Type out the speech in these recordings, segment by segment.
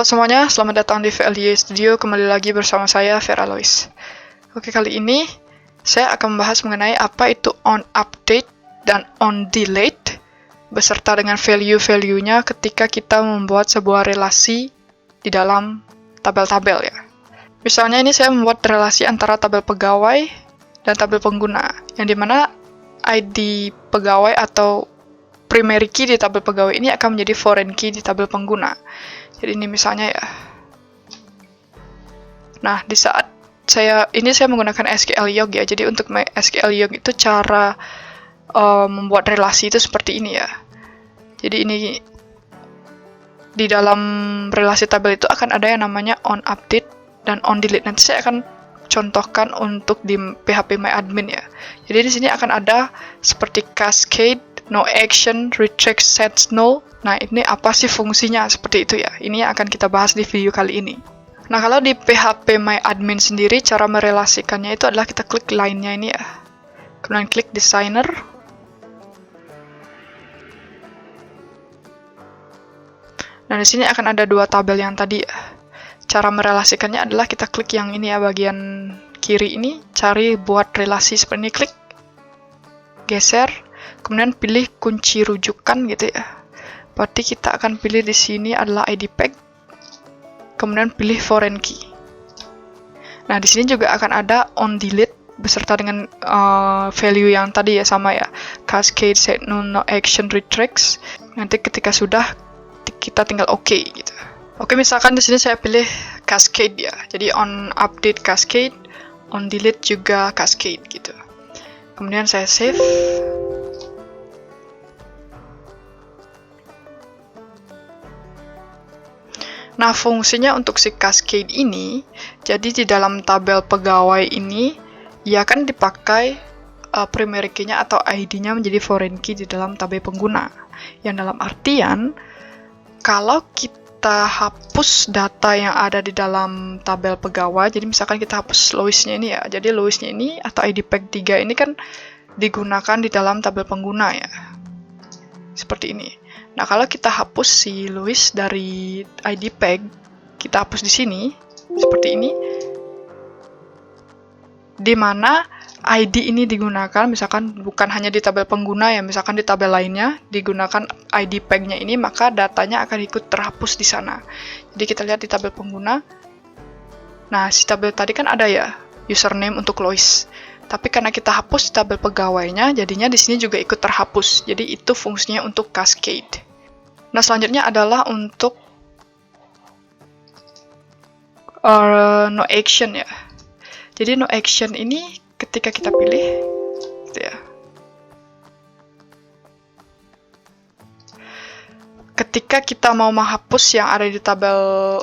Halo semuanya, selamat datang di VLY Studio. Kembali lagi bersama saya, Vera Lois. Oke, kali ini saya akan membahas mengenai apa itu on update dan on delete beserta dengan value-value-nya ketika kita membuat sebuah relasi di dalam tabel-tabel ya. Misalnya ini saya membuat relasi antara tabel pegawai dan tabel pengguna, yang dimana ID pegawai atau primary key di tabel pegawai ini akan menjadi foreign key di tabel pengguna. Jadi ini misalnya ya. Nah, di saat saya menggunakan SQLiog ya. Jadi untuk SQLiog itu cara membuat relasi itu seperti ini ya. Jadi ini di dalam relasi tabel itu akan ada yang namanya on update dan on delete. Nanti saya akan contohkan untuk di phpMyAdmin ya. Jadi di sini akan ada seperti cascade, no action, retract, set null. Nah, ini apa sih fungsinya seperti itu ya. Ini yang akan kita bahas di video kali ini. Nah, kalau di phpMyAdmin sendiri, cara merelasikannya itu adalah kita klik line-nya ini ya. Kemudian klik designer. Nah, di sini akan ada dua tabel yang tadi ya. Cara merelasikannya adalah kita klik yang ini ya, bagian kiri ini, cari buat relasi seperti ini, klik, geser, kemudian pilih kunci rujukan gitu ya. Berarti kita akan pilih di sini adalah ID pack, kemudian pilih foreign key. Nah, di sini juga akan ada on delete beserta dengan value yang tadi ya, sama ya, cascade, set null, no action, retracts. Nanti ketika sudah, kita tinggal OK gitu. Oke, misalkan di sini saya pilih cascade ya. Jadi on update cascade, on delete juga cascade gitu. Kemudian saya save. Nah, fungsinya untuk si cascade ini, jadi di dalam tabel pegawai ini, ia akan dipakai primary key-nya atau ID-nya menjadi foreign key di dalam tabel pengguna. Yang dalam artian, kalau kita hapus data yang ada di dalam tabel pegawai, jadi misalkan kita hapus Louis-nya ini ya, jadi Louis-nya ini atau ID pack 3 ini kan digunakan di dalam tabel pengguna ya. Seperti ini. Nah, kalau kita hapus si Louis dari ID pack, kita hapus di sini, seperti ini, di mana ID ini digunakan, misalkan bukan hanya di tabel pengguna ya, misalkan di tabel lainnya, digunakan ID pack-nya ini, maka datanya akan ikut terhapus di sana. Jadi kita lihat di tabel pengguna, nah si tabel tadi kan ada ya, username untuk Louis. Tapi karena kita hapus di tabel pegawainya, jadinya di sini juga ikut terhapus. Jadi itu fungsinya untuk cascade. Nah, selanjutnya adalah untuk no action ya. Jadi no action ini ketika kita pilih, gitu ya. Ketika kita mau menghapus yang ada di tabel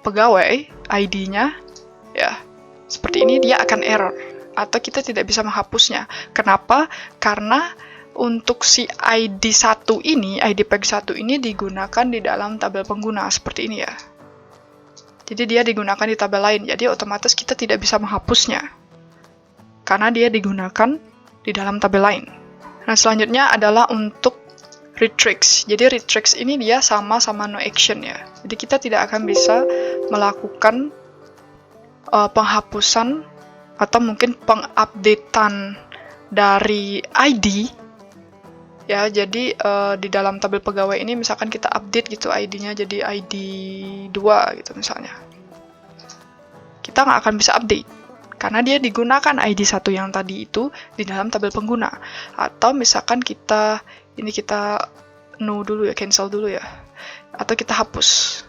pegawai, ID-nya, ya, seperti ini dia akan error. Atau kita tidak bisa menghapusnya. Kenapa? Karena untuk si ID 1 ini, ID pack 1 ini digunakan di dalam tabel pengguna, seperti ini ya. Jadi dia digunakan di tabel lain, jadi otomatis kita tidak bisa menghapusnya. Karena dia digunakan di dalam tabel lain. Nah, selanjutnya adalah untuk retracts. Jadi retracts ini dia sama-sama no action ya. Jadi kita tidak akan bisa melakukan penghapusan atau mungkin pengupdatean dari ID ya. Jadi di dalam tabel pegawai ini misalkan kita update gitu ID-nya jadi ID 2 gitu misalnya, kita nggak akan bisa update karena dia digunakan ID 1 yang tadi itu di dalam tabel pengguna. Atau misalkan kita no dulu ya, cancel dulu ya, atau kita hapus,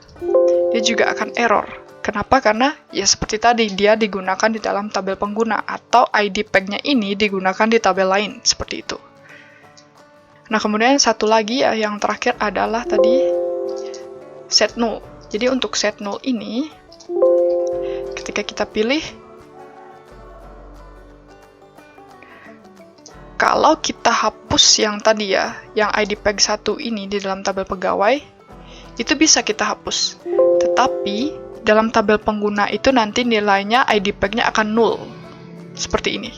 dia juga akan error. Kenapa? Karena ya seperti tadi, dia digunakan di dalam tabel pengguna, atau ID pack-nya ini digunakan di tabel lain, seperti itu. Nah, kemudian satu lagi ya, yang terakhir adalah tadi set null. Jadi untuk set null ini, ketika kita pilih, kalau kita hapus yang tadi ya, yang ID pack 1 ini di dalam tabel pegawai, itu bisa kita hapus. Tetapi dalam tabel pengguna itu nanti nilainya ID pack-nya akan null. Seperti ini.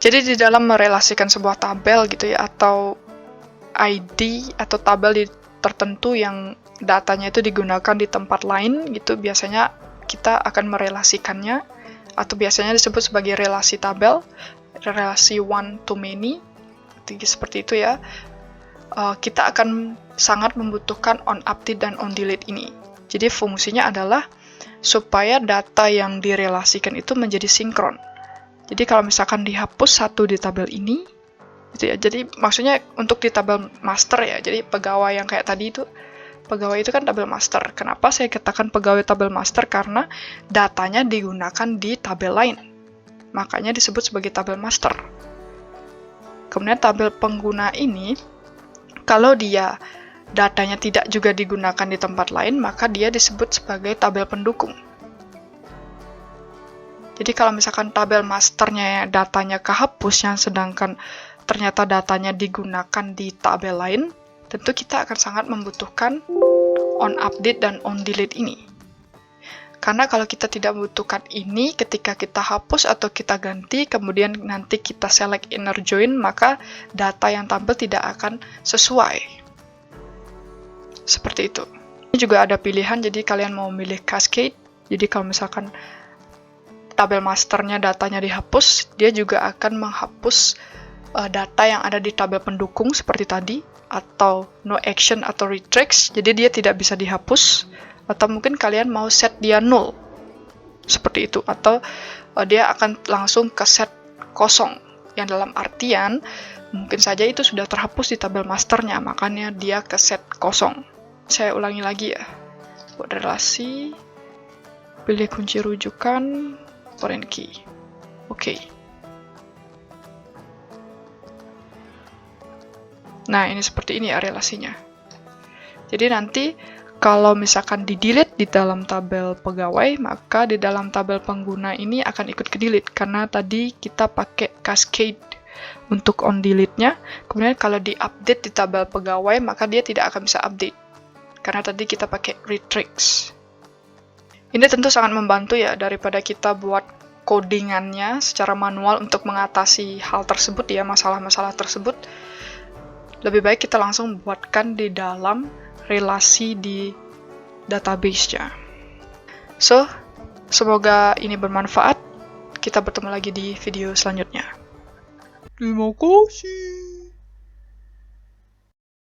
Jadi di dalam merelasikan sebuah tabel gitu ya, atau ID atau tabel tertentu yang datanya itu digunakan di tempat lain gitu, biasanya kita akan merelasikannya, atau biasanya disebut sebagai relasi tabel, relasi one to many, seperti itu ya. Kita akan sangat membutuhkan on update dan on delete ini. Jadi fungsinya adalah supaya data yang direlasikan itu menjadi sinkron. Jadi kalau misalkan dihapus satu di tabel ini, gitu ya. Jadi maksudnya untuk di tabel master ya. Jadi pegawai yang kayak tadi itu, pegawai itu kan tabel master. Kenapa saya katakan pegawai tabel master? Karena datanya digunakan di tabel lain. Makanya disebut sebagai tabel master. Kemudian tabel pengguna ini, kalau dia datanya tidak juga digunakan di tempat lain, maka dia disebut sebagai tabel pendukung. Jadi kalau misalkan tabel masternya datanya kehapus, yang sedangkan ternyata datanya digunakan di tabel lain, tentu kita akan sangat membutuhkan on update dan on delete ini. Karena kalau kita tidak membutuhkan ini, ketika kita hapus atau kita ganti, kemudian nanti kita select inner join, maka data yang tampil tidak akan sesuai. Seperti itu. Ini juga ada pilihan, jadi kalian mau milih cascade. Jadi kalau misalkan tabel masternya datanya dihapus, dia juga akan menghapus data yang ada di tabel pendukung seperti tadi, atau no action atau retracts, jadi dia tidak bisa dihapus. Atau mungkin kalian mau set dia null, seperti itu, atau dia akan langsung ke set kosong, yang dalam artian mungkin saja itu sudah terhapus di tabel masternya, makanya dia ke set kosong. Saya ulangi lagi ya, buat relasi, pilih kunci rujukan, foreign key, oke. Nah, ini seperti ini ya relasinya. Jadi nanti kalau misalkan di-delete di dalam tabel pegawai, maka di dalam tabel pengguna ini akan ikut ke-delete, karena tadi kita pakai cascade untuk on delete-nya. Kemudian kalau di-update di tabel pegawai, maka dia tidak akan bisa update, karena tadi kita pakai retracts. Ini tentu sangat membantu ya, daripada kita buat codingannya secara manual untuk mengatasi hal tersebut ya, masalah-masalah tersebut. Lebih baik kita langsung buatkan di dalam relasi di database-nya. So, semoga ini bermanfaat. Kita bertemu lagi di video selanjutnya. Terima kasih.